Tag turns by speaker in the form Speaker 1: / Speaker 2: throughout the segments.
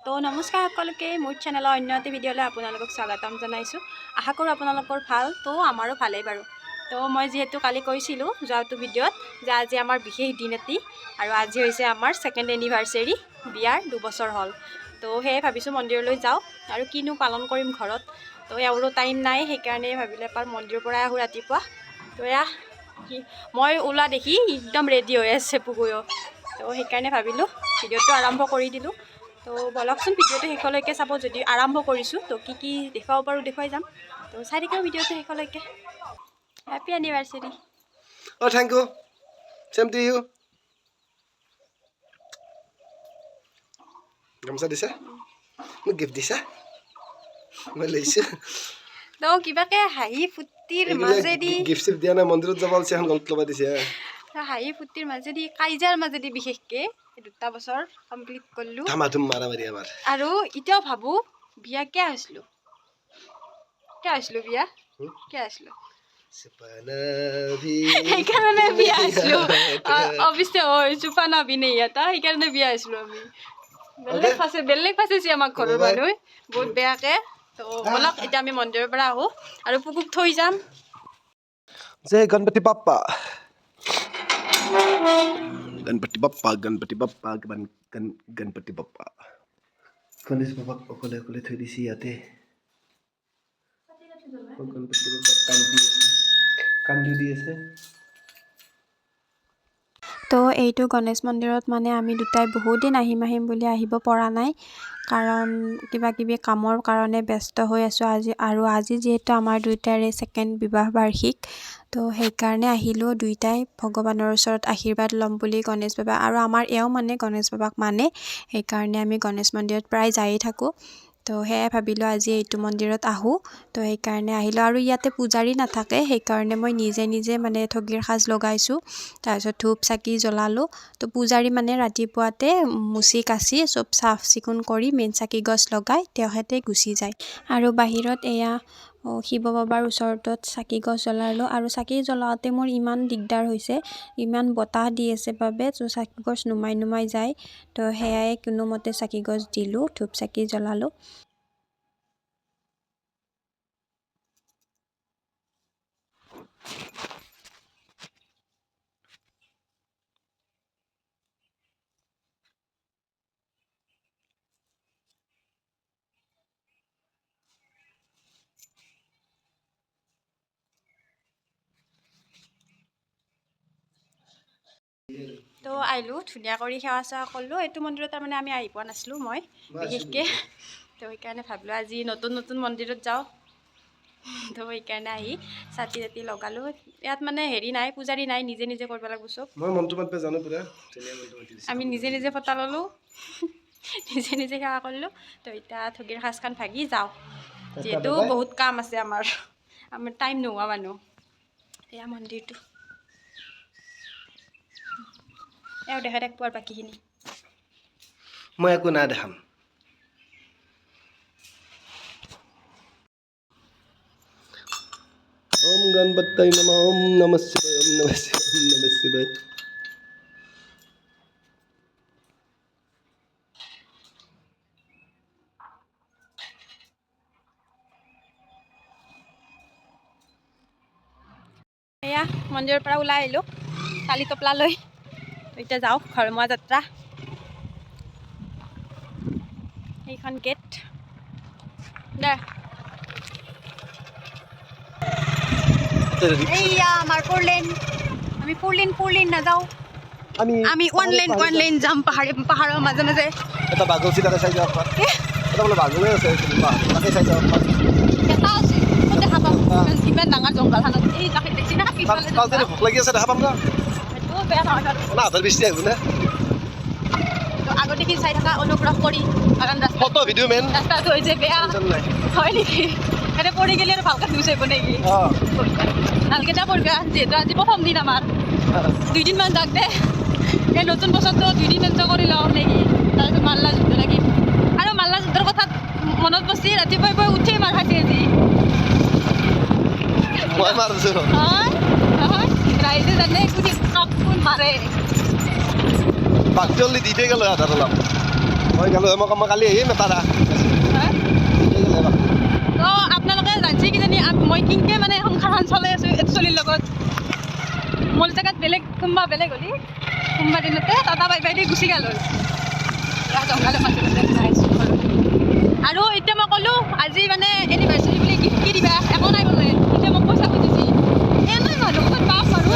Speaker 1: তো নমস্কাৰ সকলোকে মোৰ চেনেলৰ অন্য এটা ভিডিঅ'লৈ আপোনালোকক স্বাগতম জনাইছোঁ। আশা কৰোঁ আপোনালোকৰ ভাল। তো আমাৰো ভালেই বাৰু। তো মই যিহেতু কালি কৈছিলোঁ যোৱাটো ভিডিঅ'ত যে আজি আমাৰ বিশেষ দিন এটি আৰু আজি হৈছে আমাৰ ছেকেণ্ড এনিভাৰ্চেৰী, বিয়াৰ 2 বছৰ হ'ল। তো সেয়ে ভাবিছোঁ মন্দিৰলৈ যাওঁ আৰু কিনো পালন কৰিম ঘৰত। তো এওঁৰো টাইম নাই, সেইকাৰণে ভাবিলোঁ এবাৰ মন্দিৰৰ পৰাই আহোঁ ৰাতিপুৱা। তো এয়া মই ওলা দেখি একদম ৰেডি হৈ আছে পুগুও। তো সেইকাৰণে ভাবিলোঁ ভিডিঅ'টো আৰম্ভ কৰি দিলোঁ। তো বলকচোন ভিডিঅ'টো শেষলৈকে চাব। যদি আৰম্ভ কৰিছোঁ তো কি দেখুৱাব পাৰোঁ দেখুৱাই যাম। তো চাই থাকিব ভিডিঅ'টো শেষলৈকে। Happy anniversary.
Speaker 2: Oh, thank you. Same to you. Gamsa disa? Mo gift disa? Malaysia.
Speaker 1: তো কিবাকে হাঁহি ফুৰ্তিৰ মাজেদি
Speaker 2: gift sip দিয়া না মন্দিৰত যাব আছে এখন গল্প লবা দিছে।
Speaker 1: হাঁহি ফুৰ্তিৰ মাজেদি কাইজাৰ মাজেদি বিশেষকৈ 2 বছৰ কমপ্লিট কৰিলোঁ।
Speaker 2: ধামাধুম মাৰামাৰি আমাৰ।
Speaker 1: আৰু এতিয়াও ভাবোঁ বিয়া কিয় হৈছিলোঁ বিয়া কিয় হৈছিলোঁ সেইকাৰণে বিয়া হৈছিলোঁ। অৱশ্যে হয় চুপানা বিনে ইয়াত সেইকাৰণে বিয়া হৈছিলোঁ আমি। বেলেগ ফাঁচিছে আমাক ঘৰৰ মানুহে বহুত বেয়াকে। তো বলক এতিয়া আমি মন্দিৰৰ পৰা আহোঁ আৰু পুকুক থৈ যাম।
Speaker 2: জয় গণপতি বাপ্পা। গণপতি বাপ্পা গণপতি বাপ্পা গণপতি বাপ্পা। গণেশ বাবাক অকলে অকলে থৈ দিছে ইয়াতে। গণপতি বাপ্পা কান্দি দি আছে।
Speaker 1: তো এইটো গণেশ মন্দিৰত মানে আমি দুটাই বহুত দিন আহিম বুলি আহিব পৰা নাই, কাৰণ কিবা কিবি কামৰ কাৰণে ব্যস্ত হৈ আছোঁ আজি যিহেতু আমাৰ দুয়োটাৰে ছেকেণ্ড বিবাহ বাৰ্ষিক। তো সেইকাৰণে আহিলোঁ দুয়োটাই ভগৱানৰ ওচৰত আশীৰ্বাদ ল'ম বুলি গণেশ বাবা। আৰু আমাৰ এওঁ মানে গণেশ বাবাক মানে, সেইকাৰণে আমি গণেশ মন্দিৰত প্ৰায় যায়েই থাকোঁ। তো সেয়াই ভাবিলোঁ আজি এইটো মন্দিৰত আহোঁ। তো সেইকাৰণে আহিলোঁ। আৰু ইয়াতে পূজাৰী নাথাকে, সেইকাৰণে মই নিজে মানে ঠগীৰ সাজ লগাইছোঁ। তাৰপিছত ধূপ চাকি জ্বলালোঁ। তো পূজাৰী মানে ৰাতিপুৱাতে মুচি কাচি চব চাফ চিকুণ কৰি মেইন চাকি গছ লগাই তেখেতে গুচি যায়। আৰু বাহিৰত এয়া শিৱ বাবাৰ ওচৰতে চাকি গছ জ্বলালোঁ। আৰু চাকি জ্বলাওঁতে মোৰ ইমান দিগদাৰ হৈছে, ইমান বতাহ দি আছে বাবে চাকি গছ নুমাই যায়। তো সেয়াই কোনোমতে চাকি গছ দিলোঁ, ধূপ চাকি জ্বলালোঁ। তো আহিলোঁ, ধুনীয়া কৰি সেৱা চেৱা কৰিলোঁ। এইটো মন্দিৰত তাৰমানে আমি আহি পোৱা নাছিলোঁ মই বিশেষকৈ। তো সেইকাৰণে ভাবিলোঁ আজি নতুন মন্দিৰত যাওঁ। তো সেইকাৰণে আহি চাকি তাতি লগালোঁ। ইয়াত মানে হেৰি নাই, পূজাৰী নাই, নিজে কৰিব লাগিব চব।
Speaker 2: মই মন্ত্ৰ মাতিব জানো পুৰা।
Speaker 1: আমি নিজে ফটা ল'লোঁ, নিজে সেৱা কৰিলোঁ। তো এতিয়া ঠগীৰ সাজখন ভাগি যাওঁ, যিহেতু বহুত কাম আছে আমাৰ টাইম নোহোৱা মানুহ। এয়া মন্দিৰটো এওঁ দেখাই থাকিব আৰু বাকীখিনি
Speaker 2: মই একো নাই দেখাম। ওম গণপতায় নমঃ। ওম নমঃ শিৱায়। ওম নমঃ শিৱায়। ওম নমঃ শিৱায়।
Speaker 1: এয়া মন্দিৰৰ পৰা ওলাই আহিলোঁ কালি টপলালৈ। এতিয়া যাওঁ ঘৰমুৱা যাত্ৰা। এইখন গেট দে। এইয়া আমাৰ ফ'ৰলেন। আমি ফ'ৰলেন নাযাওঁ, আমি ওৱান লেন যাম পাহাৰৰ মাজে
Speaker 2: এটা বাগল চিটাকে চাই যাওক। এটা বোলে বাগলে আছে, তাকে চাই যাওক।
Speaker 1: এটা আছে ক'ত দেখা পাম? ইমান ডাঙৰ জংঘলখনত এই দেখছি না পিছফালে
Speaker 2: ভোক লাগি আছে, দেখা পাম ন?
Speaker 1: সেইটো বেয়া নহয় বাৰু।
Speaker 2: আধাৰ বৃষ্টি আহিব নে?
Speaker 1: আগতে চাই থকা অনুগ্ৰহ কৰি, কাৰণ
Speaker 2: ফটো ভিডিঅ' মেন
Speaker 1: ৰাস্তাটো হৈছে বেয়া হয় নেকি? এনে পৰি গ'লে আৰু ভালকৈ নিউজ আহিব নেকি? ভালকৈ যা পঢ়িবা, যিহেতু আজি প্ৰথম দিন আমাৰ। 2 দিনমান যাক দে, এই নতুন বছৰটো 2 দিন এনজয় কৰি লওঁ নেকি? তাৰপিছত মাল্লা যুদ্ধ লাগিম। আৰু মাল্লা যুদ্ধৰ কথাত মনত পৰছি, ৰাতিপুৱাই উঠিয়ে মাৰ খাইছে আজি।
Speaker 2: মই মাৰিছোঁ
Speaker 1: নহয়, ৰাইজে জানে কোন মাৰে।
Speaker 2: বাকী দি থৈ গ'ল আধাৰ অলপ। মই গ'লো মই কালি আহিম এটা
Speaker 3: তো আপোনালোকে জানিছে কিজানি মই কিনকে মানে সংসাৰখন চলাই আছোঁ এইটো চলিৰ লগত মোৰ জেগাত বেলেগ কোনোবা বেলেগ হ'লি কোনোবা দিনতে টাটা বাই বাই দি গুচি গ'ল জংঘালে পাতিছোঁ আৰু এতিয়া মই ক'লোঁ আজি মানে এনিভাৰ্চাৰী বুলি গিফ্ট কি দিবা একো নাই বোলে এতিয়া মোক পইচা খুজিছে এনেই মানুহ ক'ত পাম আৰু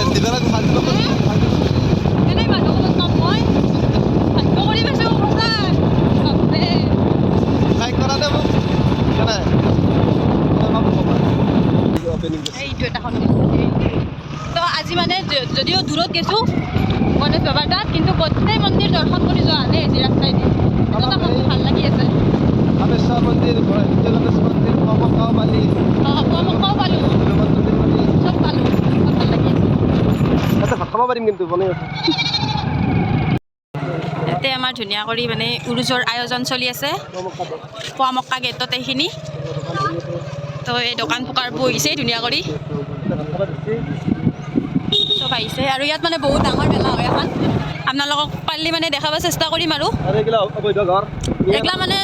Speaker 3: এনেই মানুহ ক'ত পাম মই ভাগ্য কৰি পাইছোঁ সঁচা বাপৰে এইটো এটা তো আজি মানে যদিও দূৰত গৈছোঁ গণেশ বাবাৰ তাত কিন্তু গোটেই মন্দিৰ দৰ্শন কৰি যোৱা নাই আজি ৰাস্তাইদি এটা মনটো ভাল লাগি আছে অঁ কমকাও পালোঁ চব পালোঁ ভাল লাগি আছে
Speaker 2: খাব পাৰিম কিন্তু বনাই আছে
Speaker 3: ইয়াতে আমাৰ ধুনীয়া কৰি মানে উৰুজৰ আয়োজন চলি আছে পোৱামক্কা গেটত এইখিনি তো এই দোকান পোকাৰ বহিছে ধুনীয়া কৰি চব আহিছে আৰু ইয়াত মানে বহুত ডাঙৰ মেলা হয় এখন আপোনালোকক পাৰিলে মানে দেখাব চেষ্টা কৰিম আৰু এইগিলা মানে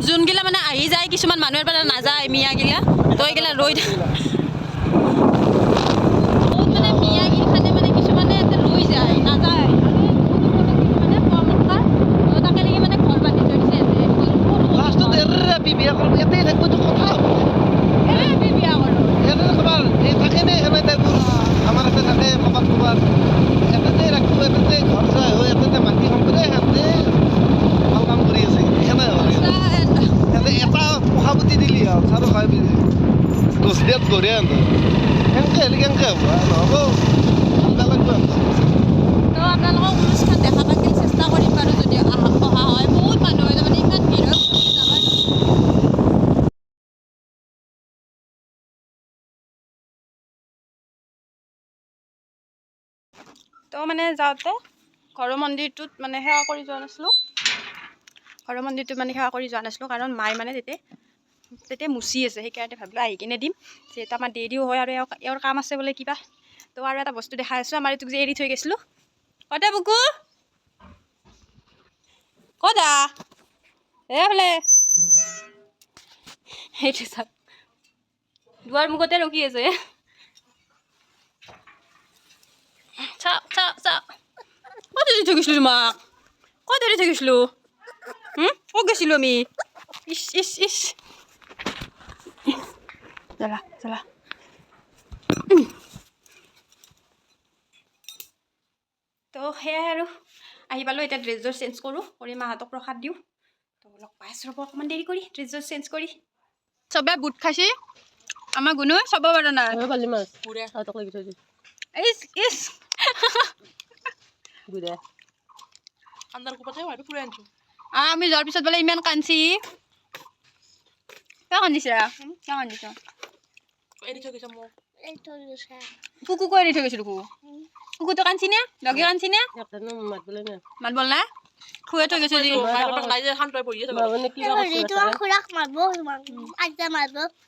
Speaker 3: যোনগিলা মানে আহি যায় কিছুমান মানুহৰ পৰা নাযায় মিয়াগিলা তো এইগিলা ৰৈ বহুত মানে মিয়াগিখানে মানে কিছুমানে ইয়াতে ৰৈ যায় নাযায় মানে পোৱামক্কা তাকে লাগি মানে ঘৰ বান্ধি থৈ দিছে বিয়া কৰোঁ
Speaker 2: আমাৰ ইয়াতে থাকে ক'ৰবাত ক'ৰবাত এটাতে ৰাখিব এটাতে ঘৰ চাই হৈ এটাতে মাটি সম্পদে সিহঁতে ভাল কাম কৰি আছে সিহঁতে এটা পঢ়াপতি দিলি হ'ল চাৰো খাই দহ দিয়াত গঢ়ে সেনেকৈ হ'লে কেনেকৈ হ'ব নহ'ব ভাল লাগিব
Speaker 3: তো আপোনালোকক অনুষ্ঠান দেখাবলৈ চেষ্টা কৰিম বাৰু যদি অহা হয় বহুত মানুহ হয় তাৰমানে ইমান ভিৰ হয় যাবা তো মানে যাওঁতে ঘৰৰ মন্দিৰটোত মানে সেৱা কৰি যোৱা নাছিলোঁ ঘৰৰ মন্দিৰটোত মানে সেৱা কৰি যোৱা নাছিলোঁ কাৰণ মায়ে মানে তেতিয়া মুচি আছে সেইকাৰণে ভাবিলোঁ আহি কিনে দিম যিহেতু আমাৰ দেৰিও হয় আৰু এওঁৰ কাম আছে বোলে কিবা তো আৰু এটা বস্তু দেখাই আছোঁ আমাৰ এইটোক যে এৰি থৈ গৈছিলোঁ কতে বুকু কদা বোলে সেইটো চাওক দুৱাৰ মুখতে ৰখি আছে চাওক ক'ত এৰি থৈ গৈছিলোঁ তোমাক ক'ত এৰি থৈ গৈছিলোঁ ক'ত গৈছিলোঁ আমি ইচ জ্বলা তো সেয়াই আৰু আহি পালোঁ এতিয়া ড্ৰেছযোৰ চেঞ্জ কৰোঁ কৰি মাহঁতক প্ৰসাদ দিওঁ তো লগ পাই আছোঁ ৰ'ব অকণমান দেৰি কৰি ড্ৰেছযোৰ চেঞ্জ কৰি চবে বুট খাইছে আমাৰ গুণুৱে চাব পৰা নাই ইচ আমি যোৱাৰ পিছত বোলে ইমান কান্দছি কিয় কান্দিছা কুকুকো এৰি থৈ গৈছোঁ কুকুৰটো কান্দছি নে দগে কান্দছি নে মাত বল না খুৱাই থৈ গৈছে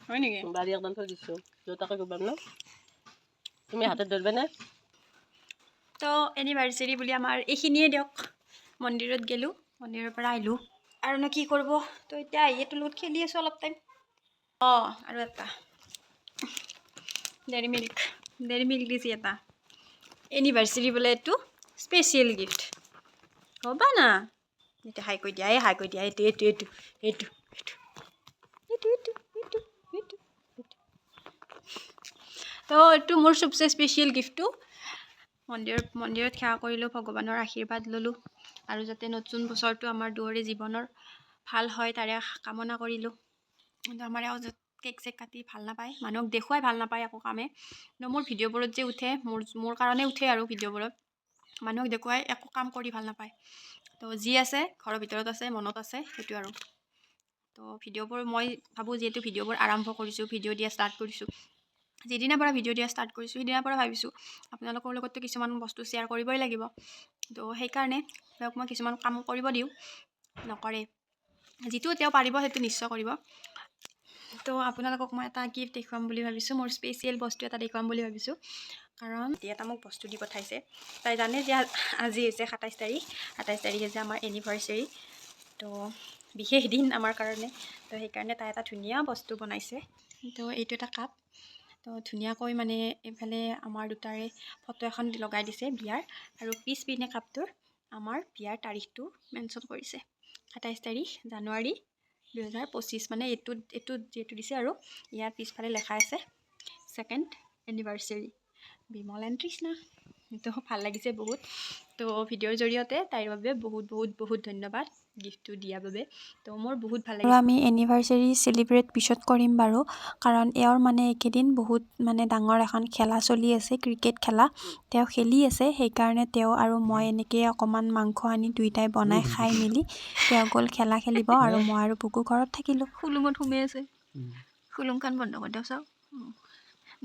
Speaker 3: হয় নেকি
Speaker 4: তুমি হাতত ধৰবা না
Speaker 3: তো এনিভাৰ্চেৰী বুলি আমাৰ এইখিনিয়ে দিয়ক মন্দিৰত গ'লোঁ মন্দিৰৰ পৰা আহিলোঁ আৰুনো কি কৰিব তো এতিয়া আহি এইটোৰ লগত খেলি আছোঁ অলপ টাইম আৰু এটা ডেইৰী মিল্ক দিছে এটা এনিভাৰ্চেৰী বোলে এইটো স্পেচিয়েল গিফ্ট হ'বা না এতিয়া হাই কৈ দিয়া এইটো তো এইটো মোৰ চবচে স্পেচিয়েল গিফ্টটো মন্দিৰত সেৱা কৰিলোঁ ভগৱানৰ আশীৰ্বাদ ল'লোঁ আৰু যাতে নতুন বছৰটো আমাৰ দুয়োৰে জীৱনৰ ভাল হয় তাৰে কামনা কৰিলোঁ কিন্তু আমাৰ এওঁ কেক চেক কাটি ভাল নাপায় মানুহক দেখুৱাই ভাল নাপায় একো কামে মোৰ ভিডিঅ'বোৰত যে উঠে মোৰ কাৰণে উঠে আৰু ভিডিঅ'বোৰত মানুহক দেখুৱাই একো কাম কৰি ভাল নাপায় তো যি আছে ঘৰৰ ভিতৰত আছে মনত আছে সেইটো আৰু তো ভিডিঅ'বোৰ মই ভাবোঁ যিহেতু ভিডিঅ'বোৰ আৰম্ভ কৰিছোঁ ভিডিঅ' দিয়া ষ্টাৰ্ট কৰিছোঁ যিদিনাৰ পৰা ভিডিঅ' দিয়া ষ্টাৰ্ট কৰিছোঁ সিদিনাৰ পৰা ভাবিছোঁ আপোনালোকৰ লগততো কিছুমান বস্তু শ্বেয়াৰ কৰিবই লাগিব তো সেইকাৰণে তেওঁক মই কিছুমান কাম কৰিব দিওঁ নকৰে যিটো তেওঁ পাৰিব সেইটো নিশ্চয় কৰিব তো আপোনালোকক মই এটা গিফ্ট দেখুৱাম বুলি ভাবিছোঁ মোৰ স্পেচিয়েল বস্তু এটা দেখুৱাম বুলি ভাবিছোঁ কাৰণ এটা মোক বস্তু দি পঠাইছে তাই জানে যে আজি হৈছে 27 তাৰিখ হৈছে আমাৰ এনিভাৰ্চেৰী তো বিশেষ দিন আমাৰ কাৰণে, তো সেইকাৰণে তাই এটা ধুনীয়া বস্তু বনাইছে। তো এইটো এটা কাপ, তো ধুনীয়াকৈ মানে এইফালে আমাৰ দুটাৰে ফটো এখন লগাই দিছে বিয়াৰ, আৰু পিছপিনে কাপটোৰ আমাৰ বিয়াৰ তাৰিখটো মেনশ্যন কৰিছে, 27 তাৰিখ জানুৱাৰী 2025, মানে এইটোত যিহেতু দিছে আৰু ইয়াৰ পিছফালে লেখা আছে 2nd এনিভাৰ্চেৰী বিমল এণ্ড তৃষ্ণা। তো ভাল লাগিছে বহুত। তো ভিডিঅ'ৰ জৰিয়তে তাইৰ বাবে বহুত বহুত বহুত ধন্যবাদ গিফ্টটো দিয়াৰ বাবে। তো মোৰ বহুত ভাল
Speaker 1: আৰু
Speaker 3: লাগিছে।
Speaker 1: আমি এনিভাৰ্চেৰী চেলিব্ৰেট পিছত কৰিম বাৰু, কাৰণ এওঁৰ মানে এইকেইদিন বহুত মানে ডাঙৰ এখন খেলা চলি আছে, ক্ৰিকেট খেলা। তেওঁ খেলি আছে, সেইকাৰণে তেওঁ আৰু মই এনেকৈ অকণমান মাংস আনি দুয়োটাই বনাই খাই মেলি তেওঁ গ'ল খেলা খেলিব, আৰু মই আৰু বুকু ঘৰত থাকিলোঁ।
Speaker 3: খুলুঙত সোমাই আছে, খুলুংখন বন্ধ কৰি দিওঁ চাওক।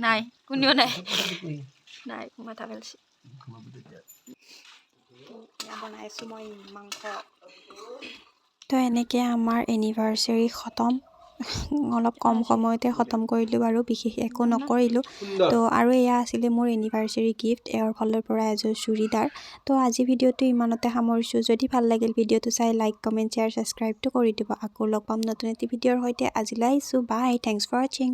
Speaker 3: নাই, কোনেও নাই, নাই মাথা পেলাইছে। এতিয়া বনাই আছোঁ মই মাংস।
Speaker 1: তো এনেকৈ আমাৰ এনিভাৰ্চেৰী খতম। অলপ কম সময়তে খতম কৰিলোঁ বাৰু, বিশেষ একো নকৰিলোঁ। তো আৰু এয়া আছিলে মোৰ এনিভাৰ্চেৰী গিফ্ট, এওঁৰ ফালৰ পৰা এযোৰ চুৰিদাৰ। তো আজি ভিডিঅ'টো ইমানতে সামৰিছোঁ। যদি ভাল লাগিল ভিডিঅ'টো চাই লাইক, কমেণ্ট, শ্বেয়াৰ, ছাবস্ক্ৰাইবটো কৰি দিব। আকৌ লগ পাম নতুন এটি ভিডিঅ'ৰ সৈতে। আজিলৈ আহিছোঁ, বাই, থেংকছ ফৰ ৱাচিং।